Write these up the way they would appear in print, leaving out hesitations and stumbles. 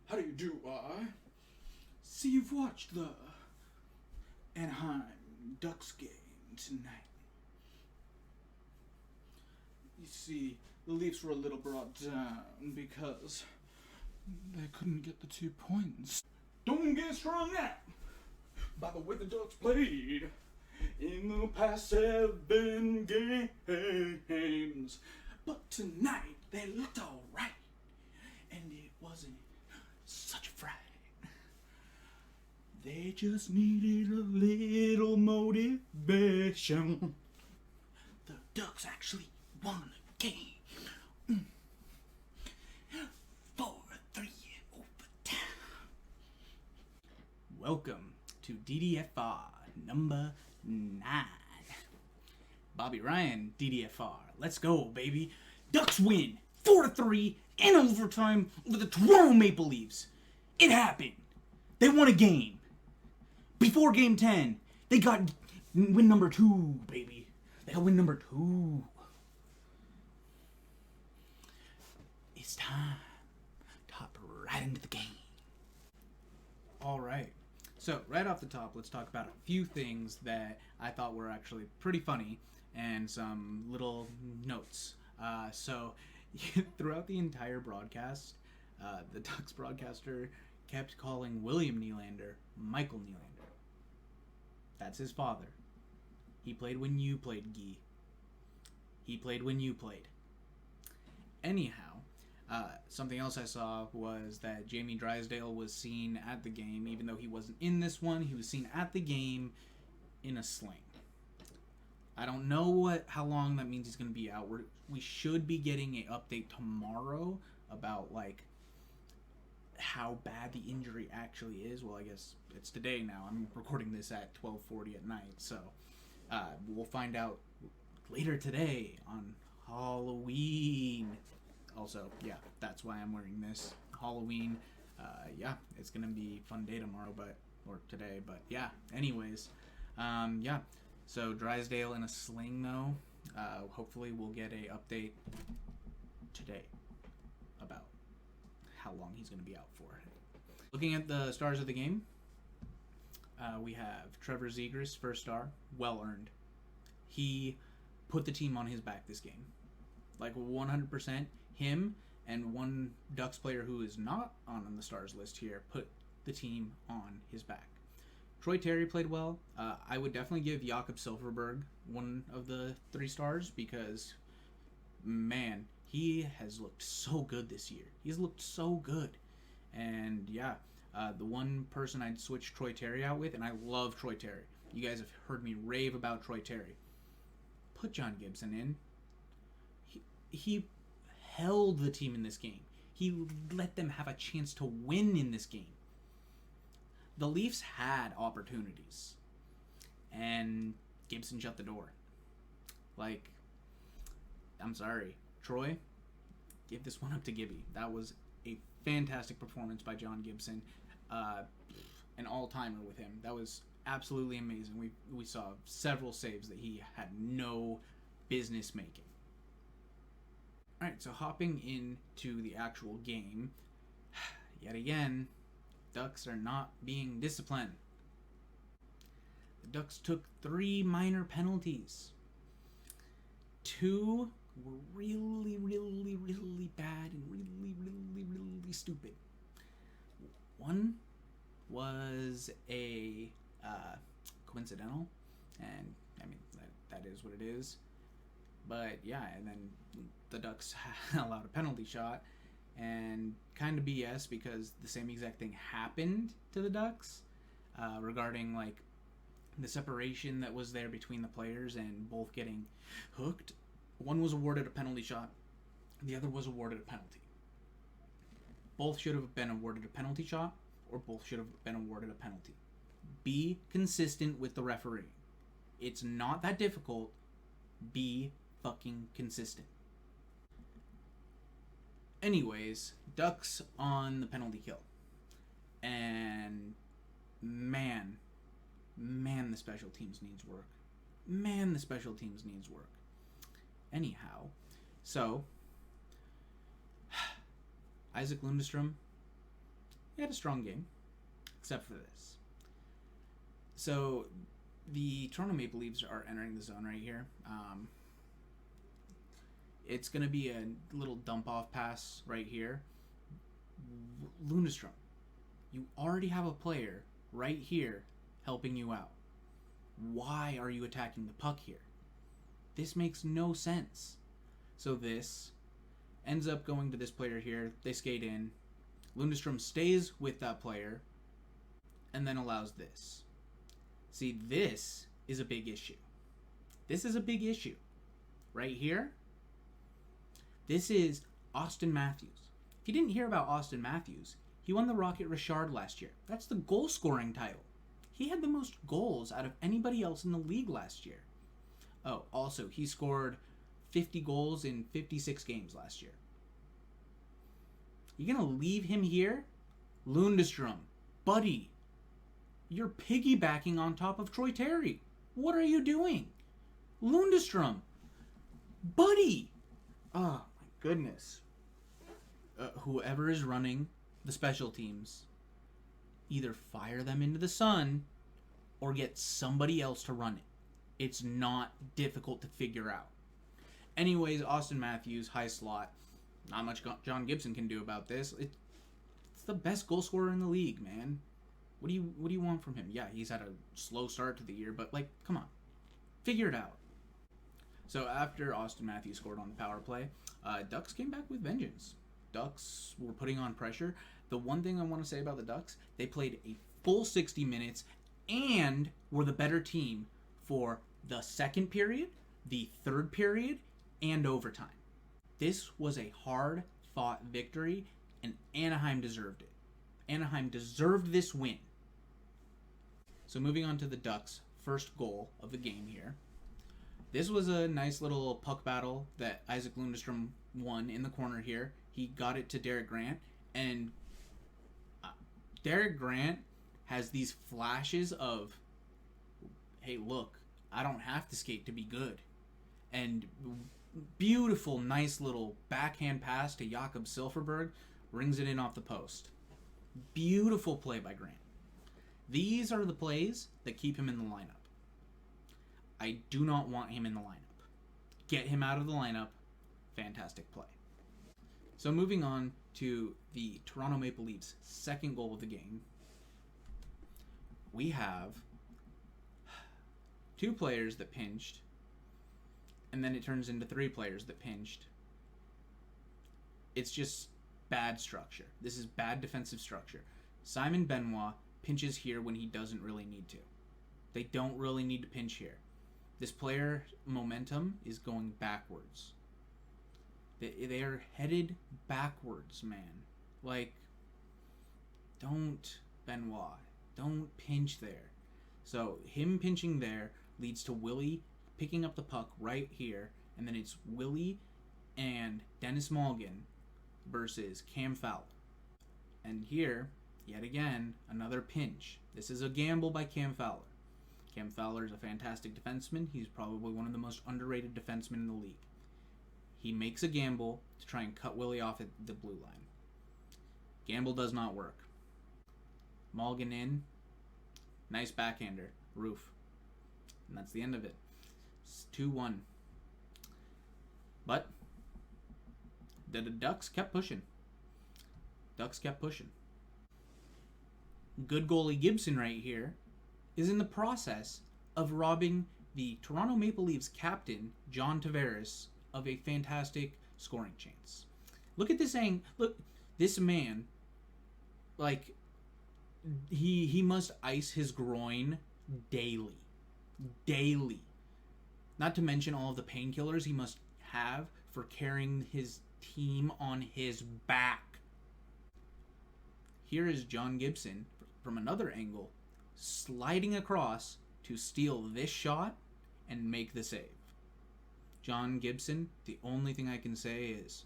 How do you do, I? See, you've watched the Anaheim Ducks game tonight. You see, the Leafs were a little brought down because they couldn't get the 2 points. Don't get strung out by the way the Ducks played in the past 7 games. But tonight, they looked alright, and it wasn't such a fright. They just needed a little motivation. The Ducks actually won the game. 4-3 overtime. Welcome to DDFR number 9. Bobby Ryan, DDFR. Let's go, baby. Ducks win 4-3 in overtime over the Toronto Maple Leafs. It happened. They won a game. Before game 10, they got win number 2, baby. They got win number 2. It's time to hop right into the game. All right. So, right off the top, let's talk about a few things that I thought were actually pretty funny and some little notes. Throughout the entire broadcast, the Ducks broadcaster kept calling William Nylander Michael Nylander. That's his father. He played when you played, Guy. He played when you played. Anyhow, something else I saw was that Jamie Drysdale was seen at the game, even though he wasn't in this one. He was seen at the game in a sling. I don't know how long that means he's going to be out. We should be getting an update tomorrow about how bad the injury actually is. Well, I guess it's today now. I'm recording this at 12:40 at night, so we'll find out later today on Halloween. Also, yeah, that's why I'm wearing this. Halloween. It's gonna be a fun day tomorrow, or today, but yeah. Anyways, So Drysdale in a sling, though. Hopefully, we'll get a update today about how long he's gonna be out for. Looking at the stars of the game, we have Trevor Zegras, first star, well earned. He put the team on his back this game, 100%. Him and one Ducks player who is not on the stars list here put the team on his back. Troy Terry played well. I would definitely give Jakob Silfverberg one of the 3 stars because, man, he has looked so good this year. He's looked so good. And, the one person I'd switch Troy Terry out with, and I love Troy Terry. You guys have heard me rave about Troy Terry. Put John Gibson in. He held the team in this game. He let them have a chance to win in this game. The Leafs had opportunities, and Gibson shut the door. I'm sorry, Troy, give this one up to Gibby. That was a fantastic performance by John Gibson, an all-timer with him. That was absolutely amazing. We saw several saves that he had no business making. Alright, so hopping into the actual game, yet again, Ducks are not being disciplined. The Ducks took 3 minor penalties. 2 were really, really, really bad and really, really, really stupid. One was a coincidental, and I mean, that is what it is. But yeah, and then the Ducks allowed a penalty shot, and kind of BS because the same exact thing happened to the Ducks regarding the separation that was there between the players and both getting hooked. One was awarded a penalty shot, the other was awarded a penalty. Both should have been awarded a penalty shot, or both should have been awarded a penalty. Be consistent with the referee. It's not that difficult. Be fucking consistent. Anyways, Ducks on the penalty kill. And man, the special teams needs work. Anyhow, so Isaac Lundestrom He had a strong game, except for this. So the Toronto Maple Leafs are entering the zone right here. It's going to be a little dump-off pass right here. Lundestrom, you already have a player right here helping you out. Why are you attacking the puck here? This makes no sense. So this ends up going to this player here. They skate in. Lundestrom stays with that player and then allows this. See, this is a big issue. This is a big issue. Right here, this is Austin Matthews. If you didn't hear about Austin Matthews, he won the Rocket Richard last year. That's the goal scoring title. He had the most goals out of anybody else in the league last year. Oh, also, he scored 50 goals in 56 games last year. You're going to leave him here? Lundestrom, buddy, you're piggybacking on top of Troy Terry. What are you doing? Lundestrom, buddy. Oh, my goodness. Whoever is running the special teams, either fire them into the sun or get somebody else to run it. It's not difficult to figure out. Anyways, Austin Matthews, high slot. Not much John Gibson can do about this. It's the best goal scorer in the league, man. What do you want from him? Yeah, he's had a slow start to the year, but come on. Figure it out. So after Austin Matthews scored on the power play, Ducks came back with vengeance. Ducks were putting on pressure. The one thing I want to say about the Ducks, they played a full 60 minutes and were the better team for the second period, the third period, and overtime. This was a hard-fought victory, and Anaheim deserved it. Anaheim deserved this win. So moving on to the Ducks' first goal of the game here. This was a nice little puck battle that Isaac Lundestrom won in the corner here. He got it to Derek Grant, and Derek Grant has these flashes of, hey, look, I don't have to skate to be good. And beautiful, nice little backhand pass to Jakob Silfverberg, rings it in off the post. Beautiful play by Grant. These are the plays that keep him in the lineup. I do not want him in the lineup. Get him out of the lineup. Fantastic play. So moving on to the Toronto Maple Leafs' second goal of the game. We have two players that pinched, and then it turns into three players that pinched. It's just bad structure. This is bad defensive structure. Simon Benoit pinches here when he doesn't really need to. They don't really need to pinch here. This player momentum is going backwards. They are headed backwards, man. Don't, Benoit. Don't pinch there. So him pinching there leads to Willie picking up the puck right here, and then it's Willie and Dennis Malgin versus Cam Fowler. And here, yet again, another pinch. This is a gamble by Cam Fowler. Cam Fowler is a fantastic defenseman. He's probably one of the most underrated defensemen in the league. He makes a gamble to try and cut Willie off at the blue line. Gamble does not work. Malgin in. Nice backhander. Roof. And that's the end of it. It's 2-1. But the Ducks kept pushing. Good goalie Gibson right here is in the process of robbing the Toronto Maple Leafs captain, John Tavares, of a fantastic scoring chance. Look at this Look, this man, he must ice his groin daily. Daily. Not to mention all of the painkillers he must have for carrying his team on his back. Here is John Gibson from another angle, sliding across to steal this shot and make the save. John Gibson, the only thing I can say is,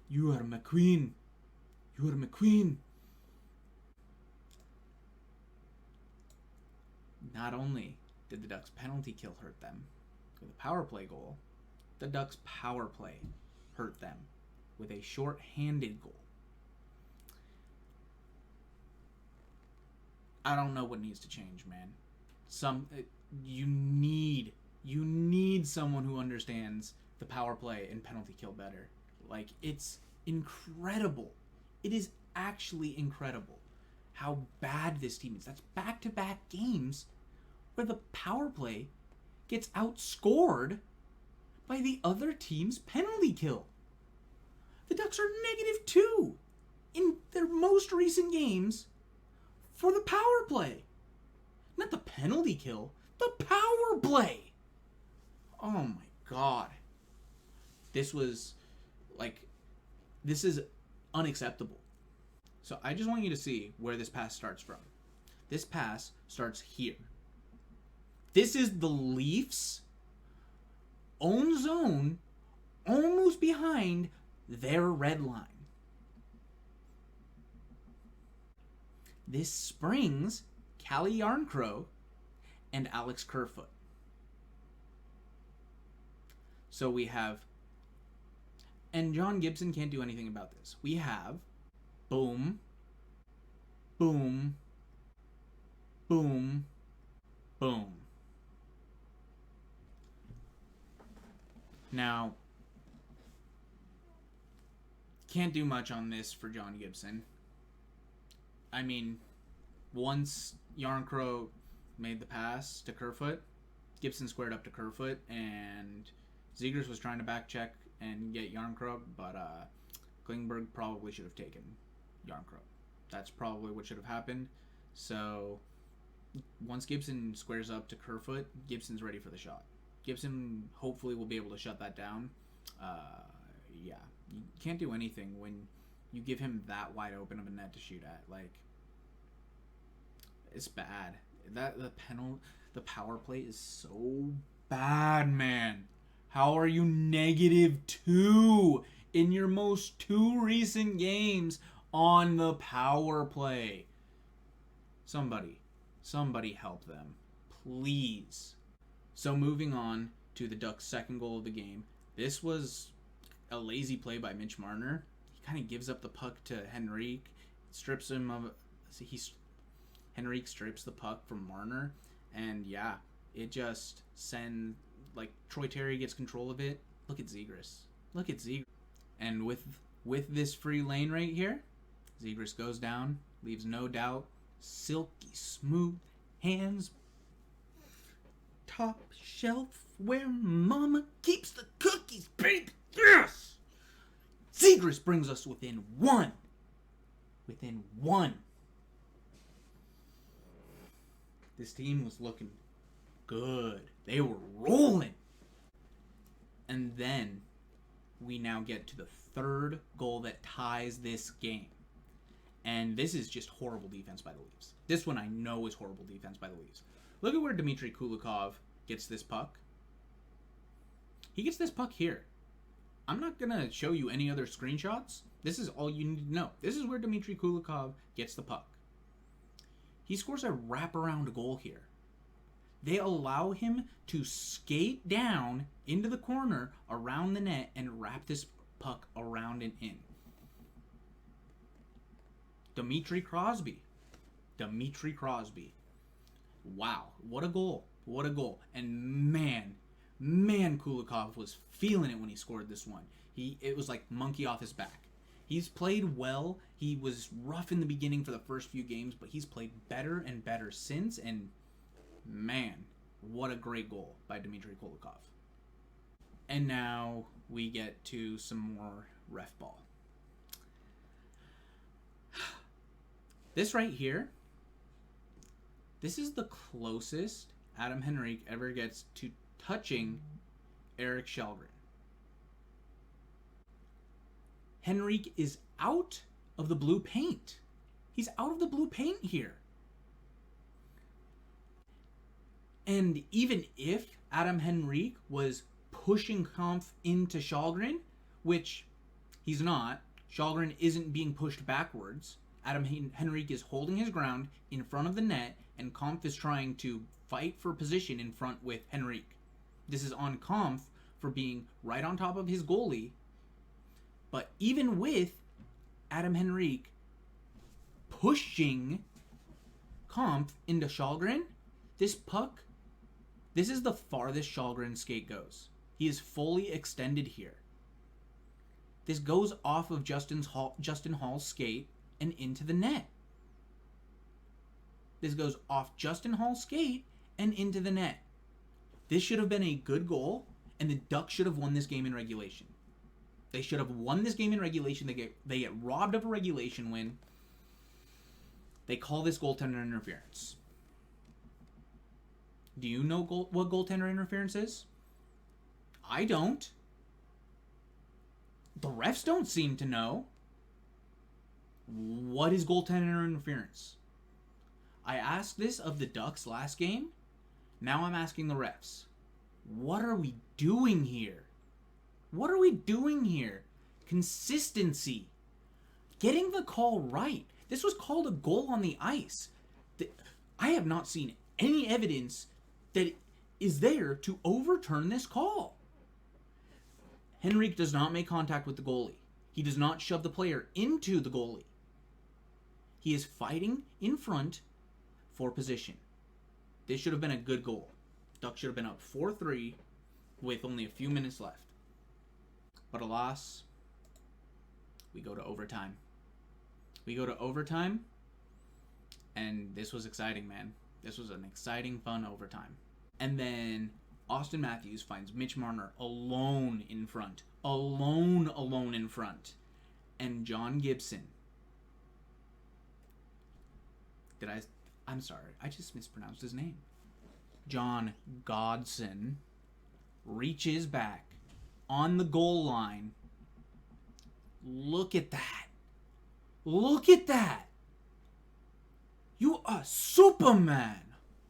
you are McQueen. You are McQueen. Not only did the Ducks' penalty kill hurt them with a power play goal, the Ducks' power play hurt them with a short-handed goal. I don't know what needs to change, man. You need someone who understands the power play and penalty kill better. Like, it's incredible. It is actually incredible how bad this team is. That's back-to-back games where the power play gets outscored by the other team's penalty kill. The Ducks are -2 in their most recent games for the power play. Not the penalty kill, the power play. Oh my god. This is unacceptable. So I just want you to see where this pass starts from. This pass starts here. This is the Leafs' own zone, almost behind their red line. This springs Calle Yarncrow and Alex Kerfoot. So we have, and John Gibson can't do anything about this. We have boom, boom, boom, boom. Now, can't do much on this for John Gibson. I mean, once Yarncrow made the pass to Kerfoot, Gibson squared up to Kerfoot, and Zegras was trying to back check and get Yarncrow, but Klingberg probably should have taken Yarncrow. That's probably what should have happened. So once Gibson squares up to Kerfoot, Gibson's ready for the shot. Gibson hopefully will be able to shut that down. Yeah, you can't do anything when you give him that wide open of a net to shoot at. Like, it's bad. The power play is so bad, man. How are you -2 in your most 2 recent games on the power play? Somebody help them, please. So moving on to the Ducks' second goal of the game. This was a lazy play by Mitch Marner. He kind of gives up the puck to Henrique, strips him of. Henrique strips the puck from Marner, and yeah, it just sends, like, Troy Terry gets control of it. Look at Zegras. And with this free lane right here, Zegras goes down, leaves no doubt. Silky smooth hands, top shelf where mama keeps the cookies, baby. Yes! Zegras brings us within one. This team was looking good. They were rolling. And then we now get to the third goal that ties this game. And this is just horrible defense by the Leafs. This one I know is horrible defense by the Leafs. Look at where Dmitry Kulikov gets this puck. He gets this puck here. I'm not going to show you any other screenshots. This is all you need to know. This is where Dmitry Kulikov gets the puck. He scores a wraparound goal here. They allow him to skate down into the corner around the net and wrap this puck around and in. Dmitry Crosby. Wow, what a goal. And man, Kulikov was feeling it when he scored this one. It was like monkey off his back. He's played well. He was rough in the beginning for the first few games, but he's played better and better since, and man, what a great goal by Dmitry Kulikov. And now we get to some more ref ball. This right here, this is the closest Adam Henrique ever gets to touching Erik Källgren. Henrique is out of the blue paint. He's out of the blue paint here. And even if Adam Henrique was pushing Kampf into Källgren, which he's not, Källgren isn't being pushed backwards. Adam Henrique is holding his ground in front of the net, and Kampf is trying to fight for position in front with Henrique. This is on Kampf for being right on top of his goalie. But even with Adam Henrique pushing Kampf into Shalgren. This puck, this is the farthest Shalgren's skate goes. He is fully extended here. This goes off of Justin Hall's skate and into the net. This goes off Justin Hall's skate and into the net. This should have been a good goal, and the Ducks should have won this game in regulation. They should have won this game in regulation. They get robbed of a regulation win. They call this goaltender interference. Do you know what goaltender interference is? I don't. The refs don't seem to know. What is goaltender interference? I asked this of the Ducks last game. Now I'm asking the refs. What are we doing here? What are we doing here? Consistency. Getting the call right. This was called a goal on the ice. I have not seen any evidence that is there to overturn this call. Henrique does not make contact with the goalie. He does not shove the player into the goalie. He is fighting in front for position. This should have been a good goal. Ducks should have been up 4-3 with only a few minutes left. But alas, we go to overtime. And this was exciting, man. This was an exciting, fun overtime. And then Austin Matthews finds Mitch Marner alone in front. Alone in front. And John Gibson. I'm sorry. I just mispronounced his name. John Godson reaches back on the goal line. Look at that. Look at that. You are Superman.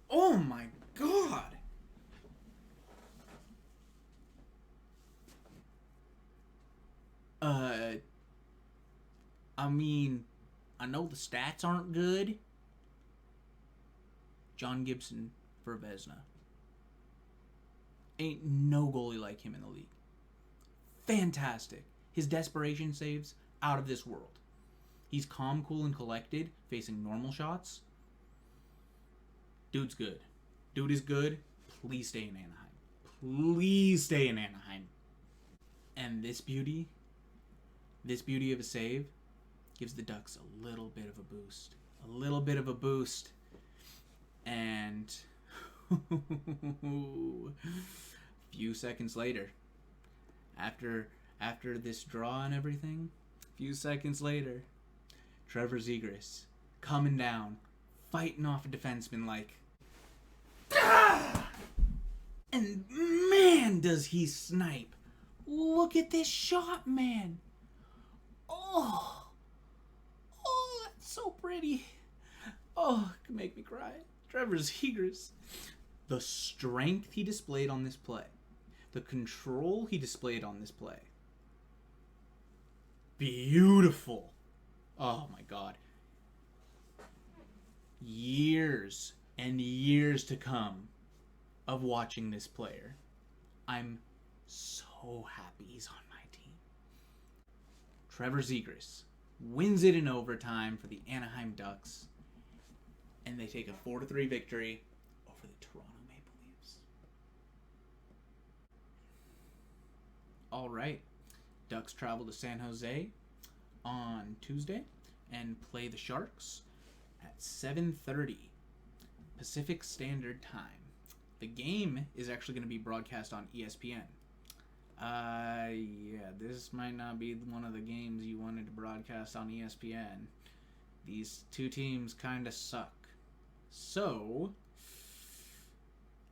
Oh my God. I mean, I know the stats aren't good. John Gibson for Vezina. Ain't no goalie like him in the league. Fantastic. His desperation saves, out of this world. He's calm, cool, and collected, facing normal shots. Dude's good. Dude is good. Please stay in Anaheim. Please stay in Anaheim. And this beauty of a save, gives the Ducks a little bit of a boost. A little bit of a boost. And few seconds later, after this draw and everything, few seconds later, Trevor Zegras coming down, fighting off a defenseman like, ah! And man, does he snipe. Look at this shot, man. Oh, that's so pretty. Oh, it could make me cry. Trevor Zegras. The strength he displayed on this play. The control he displayed on this play. Beautiful. Oh my God. Years and years to come of watching this player. I'm so happy he's on my team. Trevor Zegras wins it in overtime for the Anaheim Ducks. And they take a 4-3 victory over the Toronto Maple Leafs. All right. Ducks travel to San Jose on Tuesday and play the Sharks at 7:30 Pacific Standard Time. The game is actually going to be broadcast on ESPN. Yeah, this might not be one of the games you wanted to broadcast on ESPN. These two teams kind of suck. So,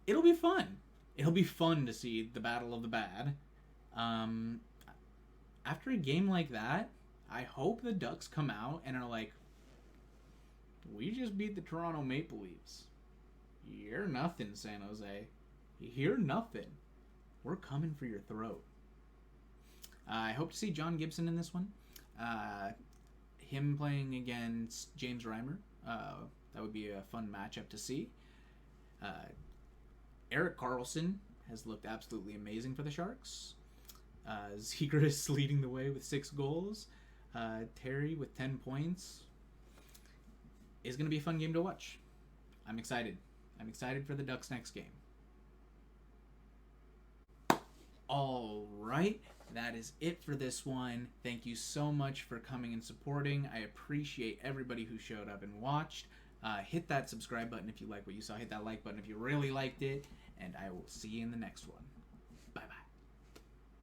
it'll be fun. It'll be fun to see the battle of the bad. After a game like that, I hope the Ducks come out and are like, we just beat the Toronto Maple Leafs. You're nothing, San Jose. You're nothing. We're coming for your throat. I hope to see John Gibson in this one. Him playing against James Reimer. That would be a fun matchup to see. Erik Karlsson has looked absolutely amazing for the Sharks. Zegras leading the way with 6 goals. Terry with 10 points. It's going to be a fun game to watch. I'm excited. I'm excited for the Ducks' next game. All right, that is it for this one. Thank you so much for coming and supporting. I appreciate everybody who showed up and watched. Hit that subscribe button if you like what you saw. Hit that like button if you really liked it. And I will see you in the next one.